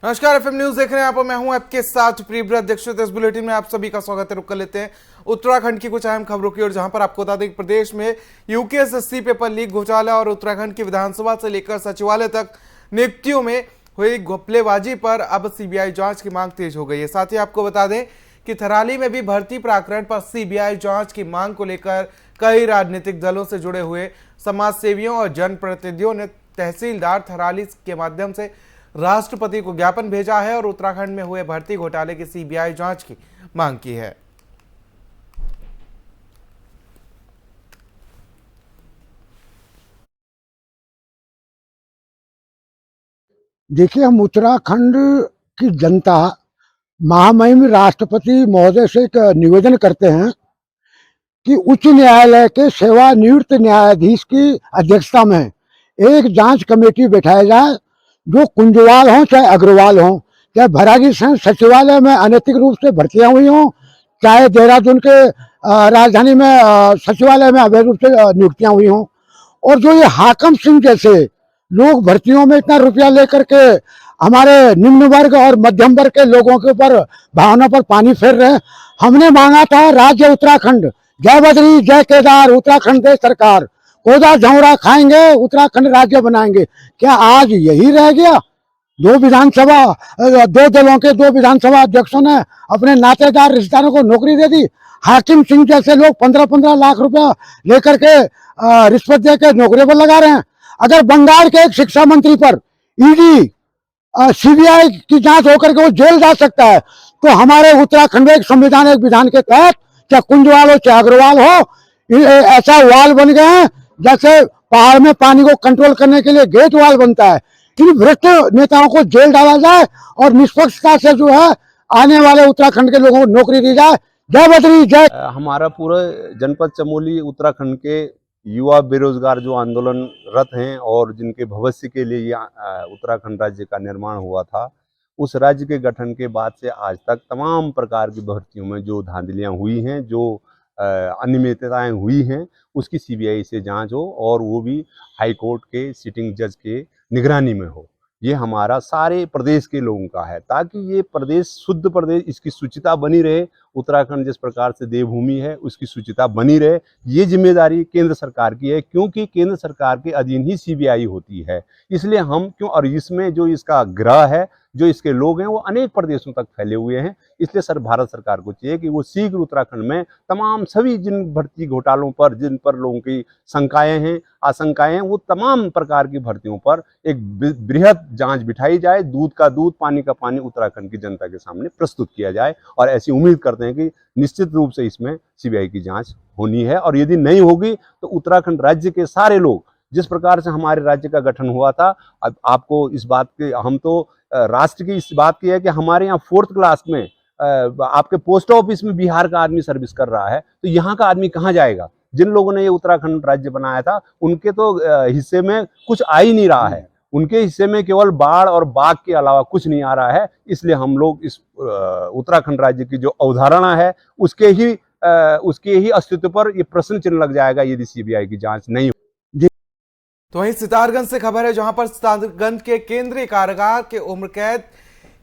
नमस्कार, FM news देख रहे हैं आप। मैं हूं आपके साथ प्रीव्रत दीक्षित। इस बुलेटिन में आप सभी का स्वागत है। रुक कर लेते हैं उत्तराखंड की कुछ अहम खबरों की ओर, जहां पर आपको बता दें कि प्रदेश में यूकेएसएससी पेपर लीक घोटाला और उत्तराखंड की विधानसभा से लेकर सचिवालय तक नियुक्तियों में हुई घपलेबाजी पर अब सीबीआई जांच की मांग तेज हो गई है। साथ ही आपको बता दें कि थराली में भी भर्ती प्रकरण पर सीबीआई जांच की मांग को लेकर कई राजनीतिक दलों से जुड़े हुए समाज सेवियों और जनप्रतिनिधियों ने तहसीलदार थराली के माध्यम से राष्ट्रपति को ज्ञापन भेजा है और उत्तराखंड में हुए भर्ती घोटाले की सीबीआई जांच की मांग की है। देखिए, हम उत्तराखंड की जनता महामहिम राष्ट्रपति महोदय से एक निवेदन करते हैं कि उच्च न्यायालय के सेवानिवृत्त न्यायाधीश की अध्यक्षता में एक जांच कमेटी बैठाया जाए, जो कुंजवाल हों चाहे अग्रवाल हों, चाहे भरागी सचिवालय में अनैतिक रूप से भर्तियां हुई हों, चाहे देहरादून के राजधानी में सचिवालय में अवैध रूप से नियुक्तियां हुई हों, और जो ये हाकम सिंह जैसे लोग भर्तियों में इतना रुपया लेकर के हमारे निम्न वर्ग और मध्यम वर्ग के लोगों के ऊपर भावना पर पानी फेर रहे हैं। हमने मांगा था राज्य उत्तराखंड, जय बद्री जय केदार, उत्तराखंड दे सरकार, कोदा झौरा खाएंगे, उत्तराखंड राज्य बनाएंगे। क्या आज यही रह गया? दो दलों के दो विधानसभा अध्यक्षों ने अपने नातेदार रिश्तेदारों को नौकरी दे दी। हाकिम सिंह जैसे लोग 15-15 लाख रुपया लेकर के रिश्वत दे के नौकरी पर लगा रहे हैं। अगर बंगाल के एक शिक्षा मंत्री पर ईडी सीबीआई की जांच होकर के वो जेल जा सकता है, तो हमारे उत्तराखंड में एक संवैधानिक विधान के तहत, चाहे कुंजवाल हो चाहे अग्रवाल हो, ऐसा वाल बन गए हैं जैसे पहाड़ में पानी को कंट्रोल करने के लिए गेट वाल बनता है। इन भ्रष्ट नेताओं को जेल डाला जाए और निष्पक्षता से जो है आने वाले उत्तराखंड के लोगों को नौकरी दी जाए। जय बद्री जय। हमारा पूरा जनपद चमोली उत्तराखंड के युवा बेरोजगार जो आंदोलनरत हैं और जिनके भविष्य के लिए ये उत्तराखंड राज्य का निर्माण हुआ था, उस राज्य के गठन के बाद से आज तक तमाम प्रकार की भर्तियों में जो धांधलियां हुई हैं, जो अनियमितताएं हुई हैं, उसकी सीबीआई से जांच हो और वो भी हाई कोर्ट के सिटिंग जज के निगरानी में हो। ये हमारा सारे प्रदेश के लोगों का है, ताकि ये प्रदेश शुद्ध प्रदेश, इसकी शुचिता बनी रहे। उत्तराखंड जिस प्रकार से देवभूमि है, उसकी शुचिता बनी रहे, ये जिम्मेदारी केंद्र सरकार की है, क्योंकि केंद्र सरकार के अधीन ही सीबीआई होती है। इसलिए हम क्यों, और इसमें जो इसका ग्रह है, जो इसके लोग हैं, वो अनेक प्रदेशों तक फैले हुए हैं। इसलिए भारत सरकार को चाहिए कि वो शीघ्र उत्तराखंड में तमाम सभी जिन भर्ती घोटालों पर, जिन पर लोगों की शंकाएं हैं, आशंकाएं हैं, वो तमाम प्रकार की भर्तियों पर एक बृहद जांच बिठाई जाए। दूध का दूध, पानी का पानी उत्तराखंड की जनता के सामने प्रस्तुत किया जाए, और ऐसी उम्मीद करते हैं कि निश्चित रूप से इसमें सीबीआई की जांच होनी है। और यदि नहीं होगी तो उत्तराखंड राज्य के सारे लोग, जिस प्रकार से हमारे राज्य का गठन हुआ था, अब आपको इस बात के, हम तो राष्ट्र की इस बात की है कि हमारे यहाँ 4th क्लास में आपके पोस्ट ऑफिस में बिहार का आदमी सर्विस कर रहा है, तो यहाँ का आदमी कहाँ जाएगा? जिन लोगों ने ये उत्तराखंड राज्य बनाया था, उनके तो हिस्से में कुछ आ ही नहीं रहा है। उनके हिस्से में केवल बाढ़ और बाघ के अलावा कुछ नहीं आ रहा है। इसलिए हम लोग इस उत्तराखंड राज्य की जो अवधारणा है, उसके ही अस्तित्व पर ये प्रश्न चिन्ह लग जाएगा यदि सीबीआई की जांच नहीं। तो वहीं सितारगंज से खबर है, जहां पर सितारगंज के केंद्रीय कारागार के उम्र कैद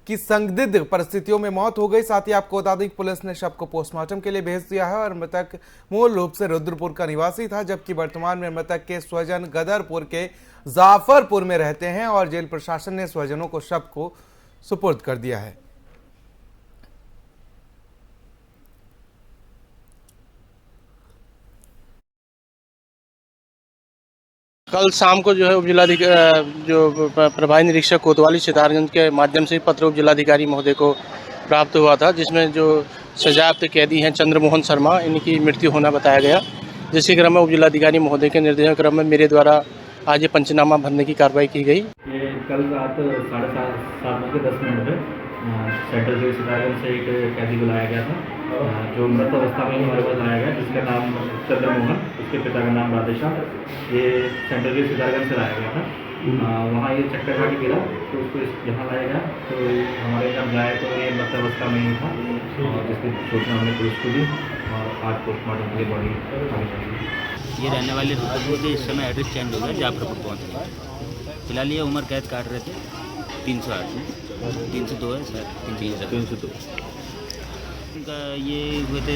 की संदिग्ध परिस्थितियों में मौत हो गई। साथ ही आपको बता दें पुलिस ने शव को पोस्टमार्टम के लिए भेज दिया है और मृतक मूल रूप से रुद्रपुर का निवासी था, जबकि वर्तमान में मृतक के स्वजन गदरपुर के जाफरपुर में रहते हैं और जेल प्रशासन ने स्वजनों को शव को सुपुर्द कर दिया है। कल शाम को जो है उपजिलाधिकारी जो प्रभारी निरीक्षक कोतवाली सितारगंज के माध्यम से पत्र उपजिलाधिकारी महोदय को प्राप्त हुआ था, जिसमें जो सजायाफ्त कैदी हैं चंद्रमोहन शर्मा, इनकी मृत्यु होना बताया गया। जिसके क्रम में उपजिलाधिकारी महोदय के निर्देशन क्रम में मेरे द्वारा आज ये पंचनामा भरने की कार्रवाई की गई। ये कल रात 7:30 पे सेंट्रल जेल सितारगंज से एक कैदी बुलाया गया था, जो मृत अवस्था में हमारे पास लाया गया, जिसका नाम चंद्रमोहन, उसके पिता का नाम राधेश्याम। ये सेंट्रल जेल सितारगंज से लाया गया था। वहाँ ये चक्कर खा के गिरा, तो उसको यहाँ लाया गया, तो हमारे जब जाए तो ये मृत अवस्था में ही था, और जिसकी सूचना हमने पुलिस को दी और आज पोस्टमार्टम के लिए बॉडी। ये रहने वाले रुद्रपुर के इस समय एड्रेस चेंज हो गया, जाफरपुर पहुँच गए। फिलहाल ये उम्र कैद काट रहे थे 308 में। 302 है सर, 302। 302। इनका ये हुए थे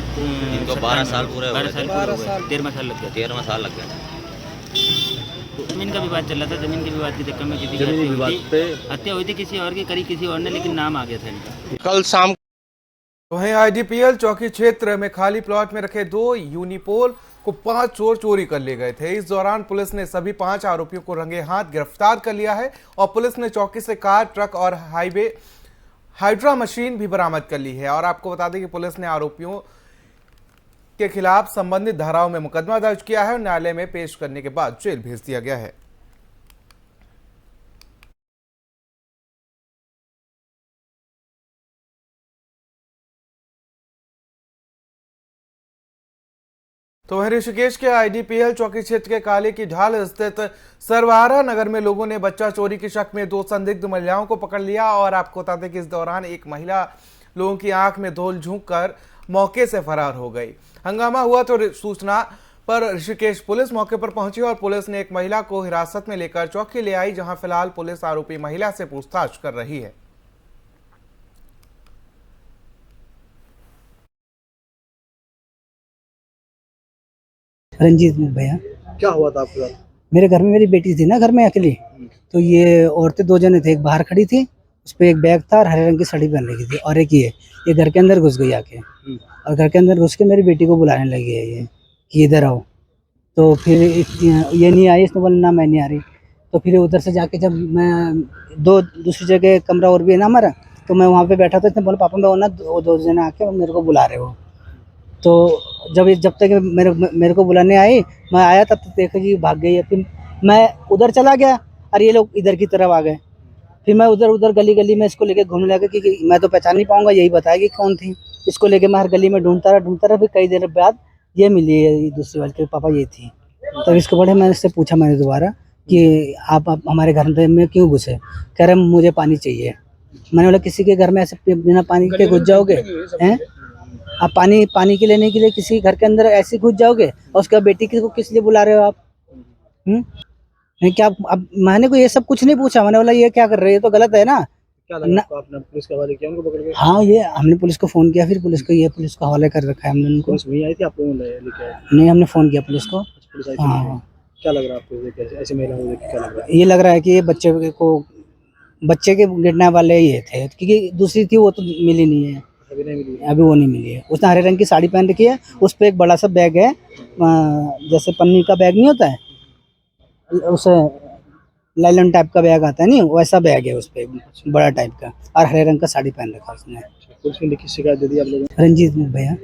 इनको 12 साल पूरे हुए 12 साल थे। पूरे हुए, 13वां साल लग गया। 13वां साल लग गया था। जमीन का विवाद चल रहा था, जमीन के विवाद के चक्कर में किसी की जमीनी हत्या विवाद हुई थी। पे हत्या हुई थी किसी और की, करी किसी और ने, लेकिन नाम आ गया था इनका। कल शाम वहीं आईडीपीएल चौकी क्षेत्र में खाली प्लॉट में रखे 2 यूनिपोल को 5 चोर चोरी कर ले गए थे। इस दौरान पुलिस ने सभी 5 आरोपियों को रंगे हाथ गिरफ्तार कर लिया है और पुलिस ने चौकी से कार, ट्रक और हाइड्रा मशीन भी बरामद कर ली है। और आपको बता दें कि पुलिस ने आरोपियों के खिलाफ संबंधित धाराओं में मुकदमा दर्ज किया है और न्यायालय में पेश करने के बाद जेल भेज दिया गया है। तो वहीं ऋषिकेश के आईडीपीएल चौकी क्षेत्र के काली की ढाल स्थित सरवारा नगर में लोगों ने बच्चा चोरी के शक में 2 संदिग्ध महिलाओं को पकड़ लिया। और आपको बता दें कि इस दौरान एक महिला लोगों की आंख में धूल झोंक कर मौके से फरार हो गई। हंगामा हुआ तो सूचना पर ऋषिकेश पुलिस मौके पर पहुंची और पुलिस ने एक महिला को हिरासत में लेकर चौकी ले आई, जहां फिलहाल पुलिस आरोपी महिला से पूछताछ कर रही है। रंजीत भैया। क्या हुआ था आपके साथ? मेरे घर में मेरी बेटी थी ना, घर में अकेली, तो ये औरतें 2 जने थे, एक बाहर खड़ी थी, उस पे एक बैग था और हरे रंग की साड़ी पहन रखी थी, और एक ये घर के अंदर घुस गई आके, और घर के अंदर घुस के मेरी बेटी को बुलाने लगी है ये कि इधर आओ। तो फिर ये नहीं आई, इसने बोला ना मैं नहीं आ रही। तो फिर उधर से जाके जब मैं दूसरी जगह कमरा और भी है ना हमारा, तो मैं वहाँ पे बैठा था, इसने बोला पापा मैं वो ना 2 जने आके मेरे को बुला रहे हो। तो जब तक मेरे को बुलाने आई, मैं आया तब तक देखो जी भाग गई है। फिर मैं उधर चला गया और ये लोग इधर की तरफ आ गए। फिर मैं उधर गली में इसको लेके घूमने लगा, क्योंकि मैं तो पहचान नहीं पाऊंगा, यही बताएगी कौन थी। इसको लेके मैं हर गली में ढूंढता रहा। फिर कई देर बाद ये मिली है दूसरी वाली के पापा ये थी। तब इसको बड़े मैंने इससे पूछा मैंने दोबारा कि आप हमारे घर में क्यों घुसे? कह रहे मुझे पानी चाहिए। मैंने बोला किसी के घर में ऐसे बिना पानी के घुस जाओगे हैं? आप पानी के लेने के लिए किसी घर के अंदर ऐसे घुस जाओगे? और उसके बेटी को किस लिए बुला रहे हो आप? क्या अब मैंने को ये सब कुछ नहीं पूछा। मैंने बोला ये क्या कर रहे हैं, ये तो गलत है ना। क्या लगा आपको? आपने पुलिस के हवाले किया उनको पकड़ के? हाँ, ये हमने पुलिस को फोन किया, फिर पुलिस को हवाले कर रखा है हमने उनको। पुलिस नहीं आई थी आपको लेके आए? नहीं, हमने फोन किया पुलिस को। पुलिस आई थी? हाँ। क्या लग रहा है आपको देख के, ऐसे महिला को देख के क्या लग रहा है? ये लग रहा है कि ये बच्चे के गिरने वाले ये थे, क्योंकि दूसरी थी वो तो मिली नहीं है, अभी नहीं मिली? अभी वो नहीं मिली है। उसने हरे रंग की साड़ी पहन रखी है, उस पर एक बड़ा सा बैग है, जैसे पन्नी का बैग नहीं होता है, उसे लाइलन टाइप का बैग आता है नहीं, वैसा बैग है उस पर बड़ा टाइप का, और हरे रंग का साड़ी पहन रखा उसने। पुलिस में लिखी शिकायत दे दी आप लोगों ने? रंजीत भैया।